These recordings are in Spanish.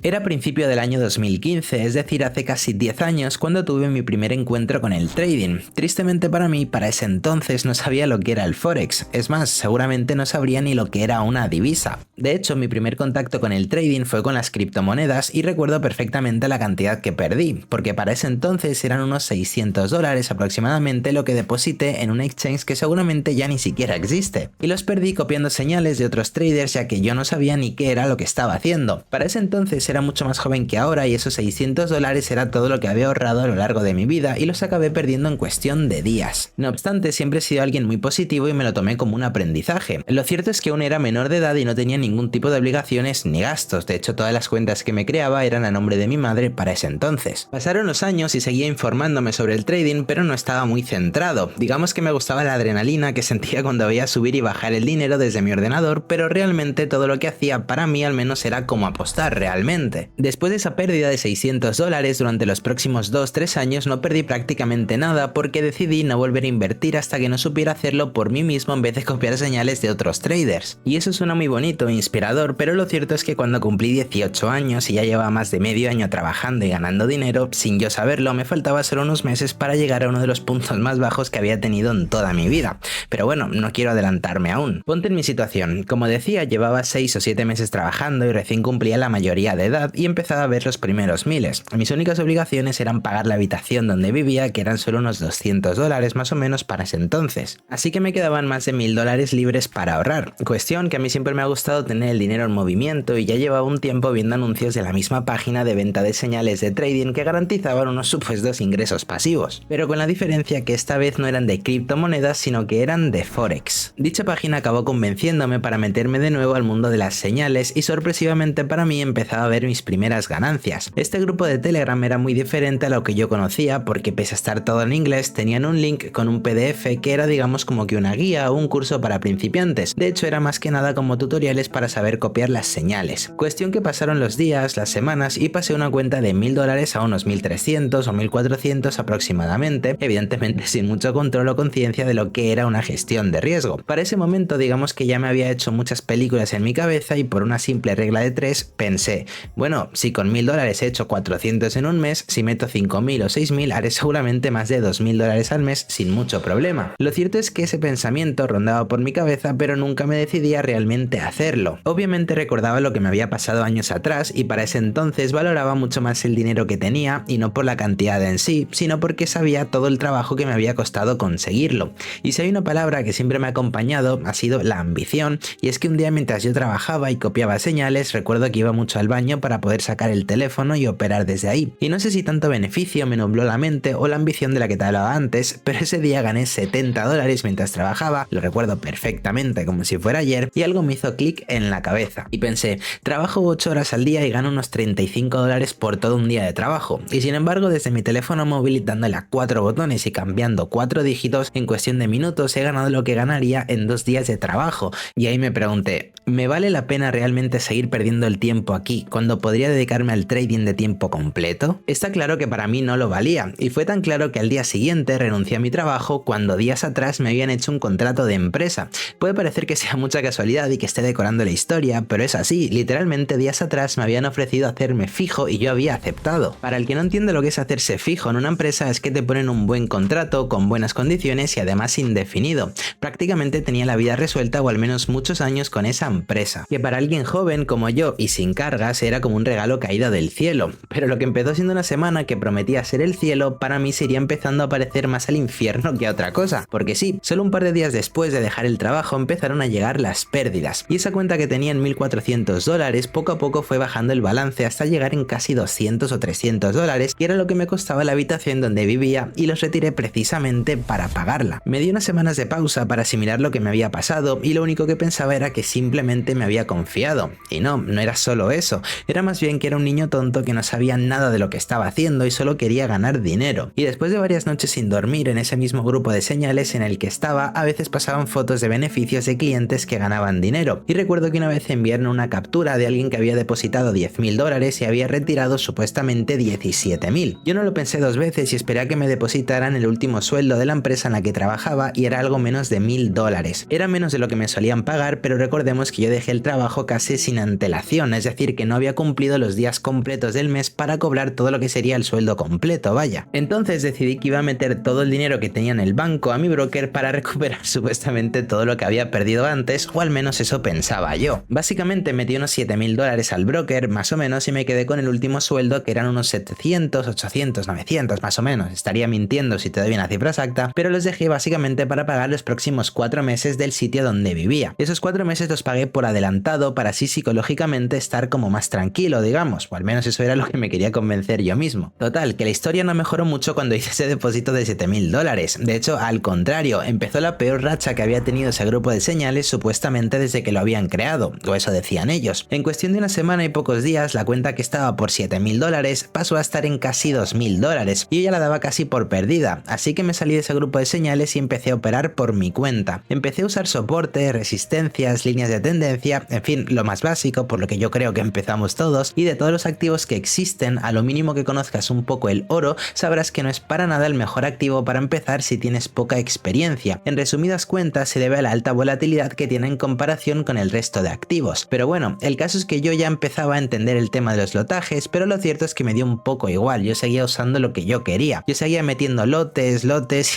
Era a principio del año 2015, es decir, hace casi 10 años, cuando tuve mi primer encuentro con el trading. Tristemente para mí, para ese entonces no sabía lo que era el Forex. Es más, seguramente no sabría ni lo que era una divisa. De hecho, mi primer contacto con el trading fue con las criptomonedas y recuerdo perfectamente la cantidad que perdí, porque para ese entonces eran unos $600 aproximadamente lo que deposité en un exchange que seguramente ya ni siquiera existe. Y los perdí copiando señales de otros traders, ya que yo no sabía ni qué era lo que estaba haciendo. Para ese entonces era mucho más joven que ahora y esos $600 era todo lo que había ahorrado a lo largo de mi vida y los acabé perdiendo en cuestión de días. No obstante, siempre he sido alguien muy positivo y me lo tomé como un aprendizaje. Lo cierto es que aún era menor de edad y no tenía ningún tipo de obligaciones ni gastos. De hecho, todas las cuentas que me creaba eran a nombre de mi madre para ese entonces. Pasaron los años y seguía informándome sobre el trading, pero no estaba muy centrado. Digamos que me gustaba la adrenalina que sentía cuando veía subir y bajar el dinero desde mi ordenador, pero realmente todo lo que hacía para mí al menos era como apostar realmente. Después de esa pérdida de $600 durante los próximos 2-3 años no perdí prácticamente nada porque decidí no volver a invertir hasta que no supiera hacerlo por mí mismo en vez de copiar señales de otros traders. Y eso suena muy bonito e inspirador, pero lo cierto es que cuando cumplí 18 años y ya llevaba más de medio año trabajando y ganando dinero, sin yo saberlo, me faltaba solo unos meses para llegar a uno de los puntos más bajos que había tenido en toda mi vida. Pero bueno, no quiero adelantarme aún. Ponte en mi situación. Como decía, llevaba 6 o 7 meses trabajando y recién cumplía la mayoría de edad y empezaba a ver los primeros miles. Mis únicas obligaciones eran pagar la habitación donde vivía, que eran solo unos $200 más o menos para ese entonces. Así que me quedaban más de $1000 libres para ahorrar. Cuestión que a mí siempre me ha gustado tener el dinero en movimiento y ya llevaba un tiempo viendo anuncios de la misma página de venta de señales de trading que garantizaban unos supuestos ingresos pasivos. Pero con la diferencia que esta vez no eran de criptomonedas, sino que eran de Forex. Dicha página acabó convenciéndome para meterme de nuevo al mundo de las señales y sorpresivamente para mí empezaba a ver mis primeras ganancias. Este grupo de Telegram era muy diferente a lo que yo conocía porque pese a estar todo en inglés tenían un link con un PDF que era digamos como que una guía o un curso para principiantes. De hecho era más que nada como tutoriales para saber copiar las señales. Cuestión que pasaron los días, las semanas y pasé una cuenta de $1000 a unos 1300 o 1400 aproximadamente, evidentemente sin mucho control o conciencia de lo que era una gestión de riesgo. Para ese momento digamos que ya me había hecho muchas películas en mi cabeza y por una simple regla de 3 pensé, bueno, si con $1000 he hecho 400 en un mes, si meto 5000 o 6000 haré seguramente más de $2000 al mes sin mucho problema. Lo cierto es que ese pensamiento rondaba por mi cabeza, pero nunca me decidía realmente a hacerlo. Obviamente recordaba lo que me había pasado años atrás y para ese entonces valoraba mucho más el dinero que tenía y no por la cantidad en sí, sino porque sabía todo el trabajo que me había costado conseguirlo. Y si hay una palabra que siempre me ha acompañado ha sido la ambición, y es que un día mientras yo trabajaba y copiaba señales recuerdo que iba mucho al baño para poder sacar el teléfono y operar desde ahí. Y no sé si tanto beneficio me nubló la mente o la ambición de la que te hablaba antes, pero ese día gané $70 mientras trabajaba, lo recuerdo perfectamente como si fuera ayer, y algo me hizo clic en la cabeza. Y pensé, trabajo 8 horas al día y gano unos $35 por todo un día de trabajo. Y sin embargo, desde mi teléfono móvil dándole a 4 botones y cambiando 4 dígitos, en cuestión de minutos he ganado lo que ganaría en 2 días de trabajo. Y ahí me pregunté, ¿me vale la pena realmente seguir perdiendo el tiempo aquí cuando podría dedicarme al trading de tiempo completo? Está claro que para mí no lo valía, y fue tan claro que al día siguiente renuncié a mi trabajo cuando días atrás me habían hecho un contrato de empresa. Puede parecer que sea mucha casualidad y que esté decorando la historia, pero es así, literalmente días atrás me habían ofrecido hacerme fijo y yo había aceptado. Para el que no entiende lo que es hacerse fijo en una empresa es que te ponen un buen contrato con buenas condiciones y además indefinido. Prácticamente tenía la vida resuelta o al menos muchos años con esa empresa, que para alguien joven como yo y sin cargas era como un regalo caído del cielo, pero lo que empezó siendo una semana que prometía ser el cielo, para mí se iría empezando a parecer más al infierno que a otra cosa, porque sí, solo un par de días después de dejar el trabajo empezaron a llegar las pérdidas, y esa cuenta que tenía en $1400 poco a poco fue bajando el balance hasta llegar en casi $200 o $300, que era lo que me costaba la habitación donde vivía, y los retiré precisamente para pagarla. Me di unas semanas de pausa para asimilar lo que me había pasado y lo único que pensaba era que simplemente me había confiado, y no era solo eso, era más bien que era un niño tonto que no sabía nada de lo que estaba haciendo y solo quería ganar dinero. Y después de varias noches sin dormir en ese mismo grupo de señales en el que estaba, a veces pasaban fotos de beneficios de clientes que ganaban dinero, y recuerdo que una vez enviaron una captura de alguien que había depositado $10.000 y había retirado supuestamente 17.000. Yo no lo pensé dos veces y esperé a que me depositaran el último sueldo de la empresa en la que trabajaba y era algo menos de $1.000. Era menos de lo que me solían pagar, pero recordemos que yo dejé el trabajo casi sin antelación, es decir, que no había había cumplido los días completos del mes para cobrar todo lo que sería el sueldo completo, vaya. Entonces decidí que iba a meter todo el dinero que tenía en el banco a mi broker para recuperar supuestamente todo lo que había perdido antes, o al menos eso pensaba yo. Básicamente metí unos 7.000 dólares al broker, más o menos, y me quedé con el último sueldo, que eran unos 700, 800, 900 más o menos. Estaría mintiendo si te doy una cifra exacta, pero los dejé básicamente para pagar los próximos 4 meses del sitio donde vivía. Esos 4 meses los pagué por adelantado para así psicológicamente estar como más tranquilo, digamos, o al menos eso era lo que me quería convencer yo mismo. Total, que la historia no mejoró mucho cuando hice ese depósito de 7.000 dólares. De hecho, al contrario, empezó la peor racha que había tenido ese grupo de señales supuestamente desde que lo habían creado, o eso decían ellos. En cuestión de una semana y pocos días, la cuenta que estaba por 7.000 dólares pasó a estar en casi 2.000 dólares y yo ya la daba casi por perdida, así que me salí de ese grupo de señales y empecé a operar por mi cuenta. Empecé a usar soporte, resistencias, líneas de tendencia, en fin, lo más básico, por lo que yo creo que empezamos todos, y de todos los activos que existen, a lo mínimo que conozcas un poco el oro, sabrás que no es para nada el mejor activo para empezar si tienes poca experiencia. En resumidas cuentas, se debe a la alta volatilidad que tiene en comparación con el resto de activos. Pero bueno, el caso es que yo ya empezaba a entender el tema de los lotajes, pero lo cierto es que me dio un poco igual, yo seguía usando lo que yo quería. Yo seguía metiendo lotes,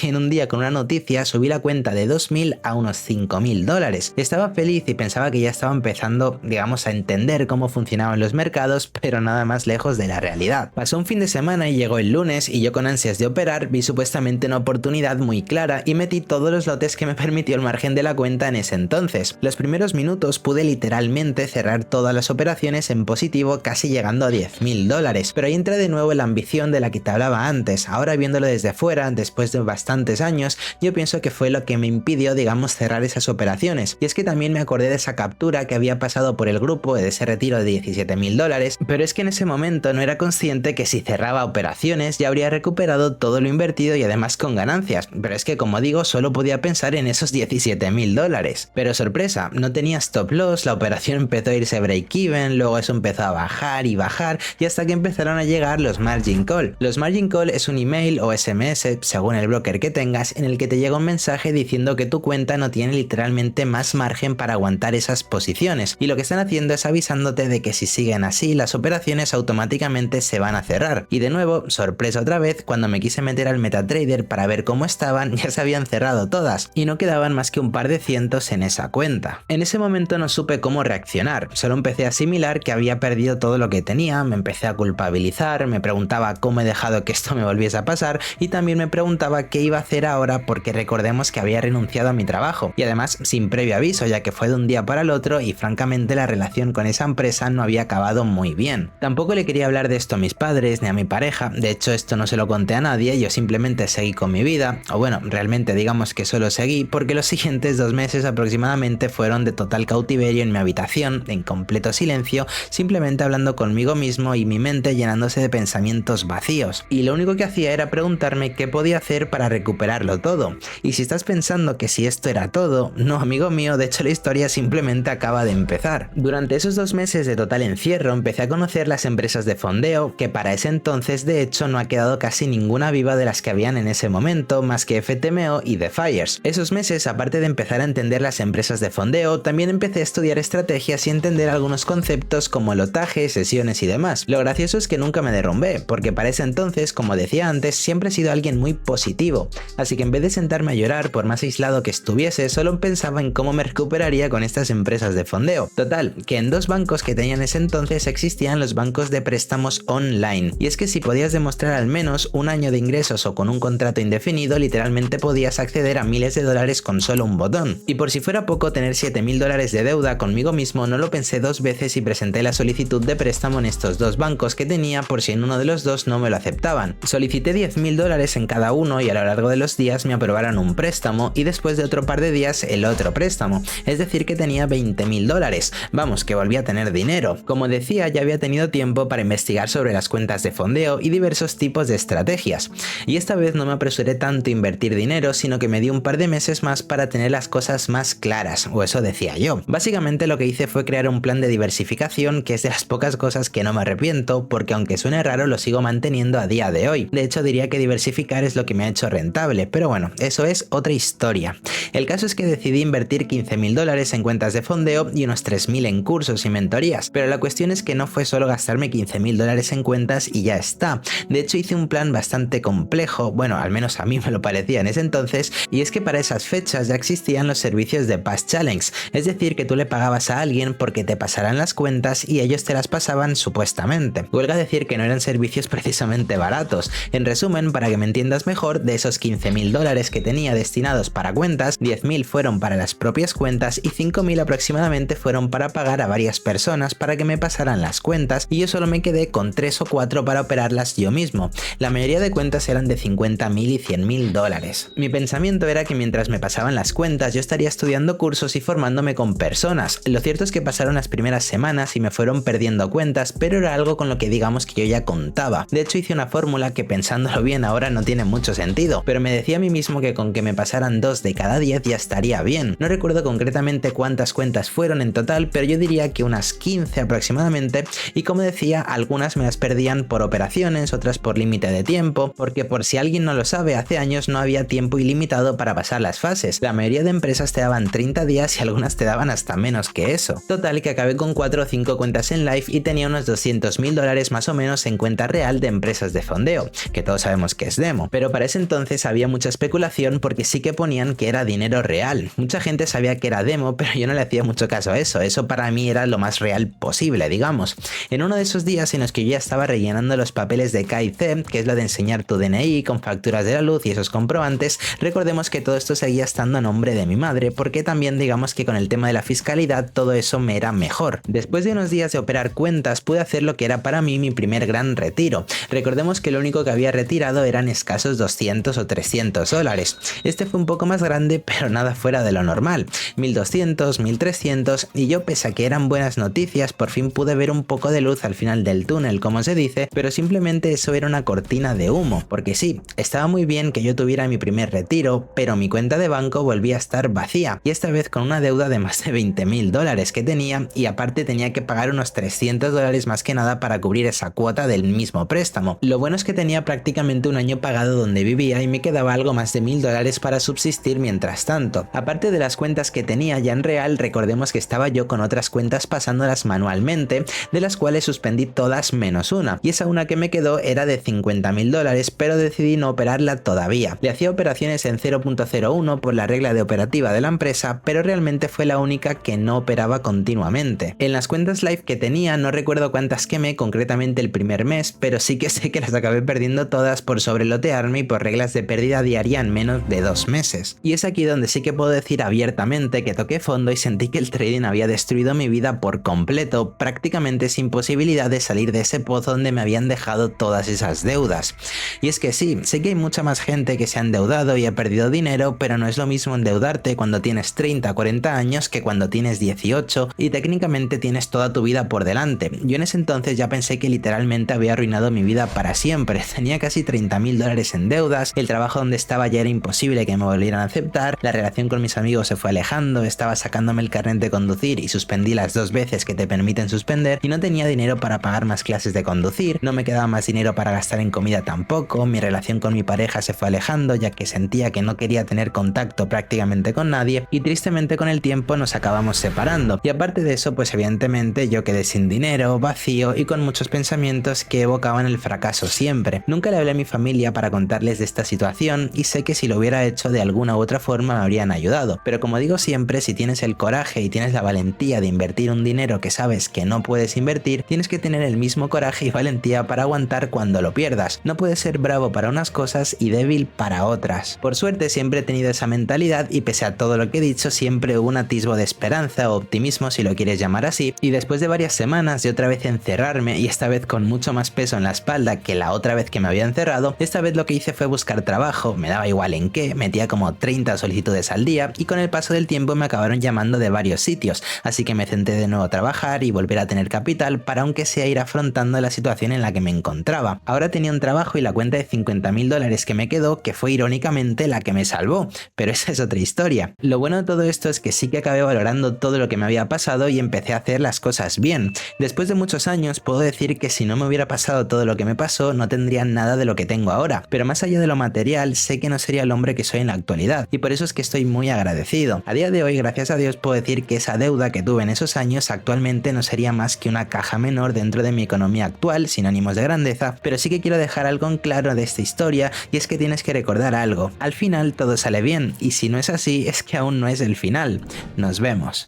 y en un día con una noticia subí la cuenta de 2.000 a unos 5.000 dólares. Estaba feliz y pensaba que ya estaba empezando, digamos, a entender cómo funcionaban los mercados, pero nada más lejos de la realidad. Pasó un fin de semana y llegó el lunes y yo, con ansias de operar, vi supuestamente una oportunidad muy clara y metí todos los lotes que me permitió el margen de la cuenta en ese entonces. Los primeros minutos pude literalmente cerrar todas las operaciones en positivo, casi llegando a 10.000 dólares, pero ahí entra de nuevo la ambición de la que te hablaba antes. Ahora, viéndolo desde fuera, después de bastantes años, yo pienso que fue lo que me impidió, digamos, cerrar esas operaciones. Y es que también me acordé de esa captura que había pasado por el grupo, de ese retiro de 17.000 dólares, pero es que en ese momento no era consciente que si cerraba operaciones ya habría recuperado todo lo invertido y además con ganancias. Pero es que, como digo, solo podía pensar en esos 17.000 dólares. Pero sorpresa, no tenía stop loss, la operación empezó a irse break-even, luego eso empezó a bajar y bajar, y hasta que empezaron a llegar los margin call. Los margin call es un email o SMS, según el broker que tengas, en el que te llega un mensaje diciendo que tu cuenta no tiene literalmente más margen para aguantar esas posiciones, y lo que están haciendo es avisándote de que si siguen así, las operaciones automáticamente se van a cerrar. Y de nuevo, sorpresa otra vez, cuando me quise meter al MetaTrader para ver cómo estaban, ya se habían cerrado todas, y no quedaban más que un par de cientos en esa cuenta. En ese momento no supe cómo reaccionar, solo empecé a asimilar que había perdido todo lo que tenía, me empecé a culpabilizar, me preguntaba cómo he dejado que esto me volviese a pasar, y también me preguntaba qué iba a hacer ahora, porque recordemos que había renunciado a mi trabajo, y además sin previo aviso, ya que fue de un día para el otro, y francamente la relación con esa empresa no había acabado muy bien. Tampoco le quería hablar de esto a mis padres ni a mi pareja, de hecho esto no se lo conté a nadie, yo simplemente seguí con mi vida, o bueno, realmente digamos que solo seguí, porque los siguientes 2 meses aproximadamente fueron de total cautiverio en mi habitación, en completo silencio, simplemente hablando conmigo mismo y mi mente llenándose de pensamientos vacíos, y lo único que hacía era preguntarme qué podía hacer para recuperarlo todo. Y si estás pensando que si esto era todo, no, amigo mío, de hecho la historia simplemente acaba de empezar. Durante esos 2 meses de total encierro empecé a conocer las empresas de fondeo, que para ese entonces de hecho no ha quedado casi ninguna viva de las que habían en ese momento, más que FTMO y The Fires. Esos meses, aparte de empezar a entender las empresas de fondeo, también empecé a estudiar estrategias y entender algunos conceptos como lotaje, sesiones y demás. Lo gracioso es que nunca me derrumbé, porque para ese entonces, como decía antes, siempre he sido alguien muy positivo, así que en vez de sentarme a llorar por más aislado que estuviese, solo pensaba en cómo me recuperaría con estas empresas de fondeo. Total, que en 2 bancos que tenía en ese entonces existían los bancos de préstamos online, y es que si podías demostrar al menos un año de ingresos o con un contrato indefinido, literalmente podías acceder a miles de dólares con solo un botón. Y por si fuera poco, tener 7.000 dólares de deuda conmigo mismo, no lo pensé 2 veces y presenté la solicitud de préstamo en estos 2 bancos que tenía por si en uno de los 2 no me lo aceptaban. Solicité 10.000 dólares en cada uno y a lo largo de los días me aprobaron un préstamo y después de otro par de días el otro préstamo, es decir que tenía 20.000 dólares, vamos, que volví a tener dinero. Como decía, ya había tenido tiempo para investigar sobre las cuentas de fondeo y diversos tipos de estrategias, y esta vez no me apresuré tanto a invertir dinero, sino que me di un par de meses más para tener las cosas más claras, o eso decía yo. Básicamente lo que hice fue crear un plan de diversificación, que es de las pocas cosas que no me arrepiento, porque aunque suene raro lo sigo manteniendo a día de hoy. De hecho diría que diversificar es lo que me ha hecho rentable, pero bueno, eso es otra historia. El caso es que decidí invertir 15.000 dólares en cuentas de fondeo y unos 3.000 en cursos y mentorías, pero la cuestión es que no fue solo gastarme 15.000 dólares en cuentas y ya está. De hecho hice un plan bastante complejo, bueno, al menos a mí me lo parecía en ese entonces, y es que para esas fechas ya existían los servicios de Pass Challenge, es decir, que tú le pagabas a alguien porque te pasaran las cuentas y ellos te las pasaban supuestamente. Huelga decir que no eran servicios precisamente baratos. En resumen, para que me entiendas mejor, de esos 15.000 dólares que tenía destinados para cuentas, 10.000 fueron para las propias cuentas y 5.000 aproximadamente fueron para pagar a varias personas para que me pasaran las cuentas, y yo solo me quedé con 3 o 4 para operarlas yo mismo. La mayoría de cuentas eran de 50.000 y 100.000 dólares. Mi pensamiento era que mientras me pasaban las cuentas yo estaría estudiando cursos y formándome con personas. Lo cierto es que pasaron las primeras semanas y me fueron perdiendo cuentas, pero era algo con lo que digamos que yo ya contaba. De hecho hice una fórmula que, pensándolo bien ahora, no tiene mucho sentido, pero me decía a mí mismo que con que me pasaran 2 de cada 10 ya estaría bien. No recuerdo concretamente cuántas cuentas fueron en total, pero yo diría que unas 15 aproximadamente, y como decía, algunas me las perdían por operaciones, otras por límite de tiempo, porque por si alguien no lo sabe, hace años no había tiempo ilimitado para pasar las fases. La mayoría de empresas te daban 30 días y algunas te daban hasta menos que eso. Total, que acabé con 4 o 5 cuentas en live y tenía unos 200.000 dólares más o menos en cuenta real de empresas de fondeo, que todos sabemos que es demo, pero para ese entonces había mucha especulación porque sí que ponían que era dinero real. Mucha gente sabía que era demo, pero yo no le hacía mucho caso a eso para mí era lo más real posible, digamos. En uno de esos días en los que yo ya estaba rellenando los papeles de KIC, que es lo de enseñar tu DNI con facturas de la luz y esos comprobantes, recordemos que todo esto seguía estando a nombre de mi madre, porque también digamos que con el tema de la fiscalidad todo eso me era mejor. Después de unos días de operar cuentas pude hacer lo que era para mí mi primer gran retiro. Recordemos que lo único que había retirado eran escasos 200 o 300 dólares. Este fue un poco más grande, pero nada fuera de lo normal. 1200, 1300, y yo, pese a que eran buenas noticias, por fin pude ver un poco de luz al final del túnel, como se dice, pero simplemente eso era una cortina de humo, porque sí, estaba muy bien que yo tuviera mi primer retiro, pero mi cuenta de banco volvía a estar vacía, y esta vez con una deuda de más de 20.000 dólares que tenía, y aparte tenía que pagar unos 300 dólares más que nada para cubrir esa cuota del mismo préstamo. Lo bueno es que tenía prácticamente un año pagado donde vivía y me quedaba algo más de 1.000 dólares para subsistir mientras tanto. Aparte de las cuentas que tenía ya en real, recordemos que estaba yo con otras cuentas pasándolas manualmente, de las cuales suspendí todas menos una, y esa una que me quedó era de 50.000 dólares, pero decidí no operarla todavía. Le hacía operaciones en 0.01 por la regla de operativa de la empresa, pero realmente fue la única que no operaba continuamente. En las cuentas live que tenía no recuerdo cuántas quemé concretamente el primer mes, pero sí que sé que las acabé perdiendo todas por sobrelotearme y por reglas de pérdida diaria en menos de 2 meses. Y es aquí donde sí que puedo decir abiertamente que toqué fondo y sentí que el trading había destruido mi vida por completo, prácticamente sin posibilidad de salir de ese pozo donde me habían dejado todas esas deudas. Y es que sí, sé que hay mucha más gente que se ha endeudado y ha perdido dinero, pero no es lo mismo endeudarte cuando tienes 30 o 40 años que cuando tienes 18 y técnicamente tienes toda tu vida por delante. Yo en ese entonces ya pensé que literalmente había arruinado mi vida para siempre. Tenía casi 30.000 dólares en deudas, el trabajo donde estaba ya era imposible que me volvieran a aceptar, la relación con mis amigos se fue alejando, estaba sacándome el carnet de conducir y suspendí las 2 veces que te permiten suspender, y no tenía dinero para pagar más clases de conducir, no me quedaba más dinero para gastar en comida tampoco, mi relación con mi pareja se fue alejando ya que sentía que no quería tener contacto prácticamente con nadie, y tristemente con el tiempo nos acabamos separando. Y aparte de eso, pues evidentemente yo quedé sin dinero, vacío y con muchos pensamientos que evocaban el fracaso siempre. Nunca le hablé a mi familia para contarles de esta situación, y sé que si lo hubiera hecho de alguna u otra forma me habrían ayudado, pero como digo siempre, si tienes el coraje y tienes la valentía de invertir un dinero que sabes que no puedes invertir, tienes que tener el mismo coraje y valentía para aguantar cuando lo pierdas. No puedes ser bravo para unas cosas y débil para otras. Por suerte siempre he tenido esa mentalidad, y pese a todo lo que he dicho siempre hubo un atisbo de esperanza o optimismo, si lo quieres llamar así, y después de varias semanas de otra vez encerrarme, y esta vez con mucho más peso en la espalda que la otra vez que me había encerrado, esta vez lo que hice fue buscar trabajo, me daba igual en qué, metía como 30 solicitudes al día, y con el paso del tiempo me acabaron llamando de varios sitios, así que me senté de nuevo a trabajar y volver a tener capital para aunque sea ir afrontando la situación en la que me encontraba. Ahora tenía un trabajo y la cuenta de 50.000 dólares que me quedó, que fue irónicamente la que me salvó, pero esa es otra historia. Lo bueno de todo esto es que sí que acabé valorando todo lo que me había pasado y empecé a hacer las cosas bien. Después de muchos años puedo decir que si no me hubiera pasado todo lo que me pasó no tendría nada de lo que tengo ahora, pero más allá de lo material sé que no sería el hombre que soy en la actualidad, y por eso es que estoy muy agradecido. A día de hoy, gracias a Dios, puedo decir que esa deuda que tuve en esos años actualmente no sería más que una caja menor dentro de mi economía actual, sin ánimos de grandeza, pero sí que quiero dejar algo en claro de esta historia, y es que tienes que recordar algo: al final todo sale bien, y si no es así es que aún no es el final. Nos vemos.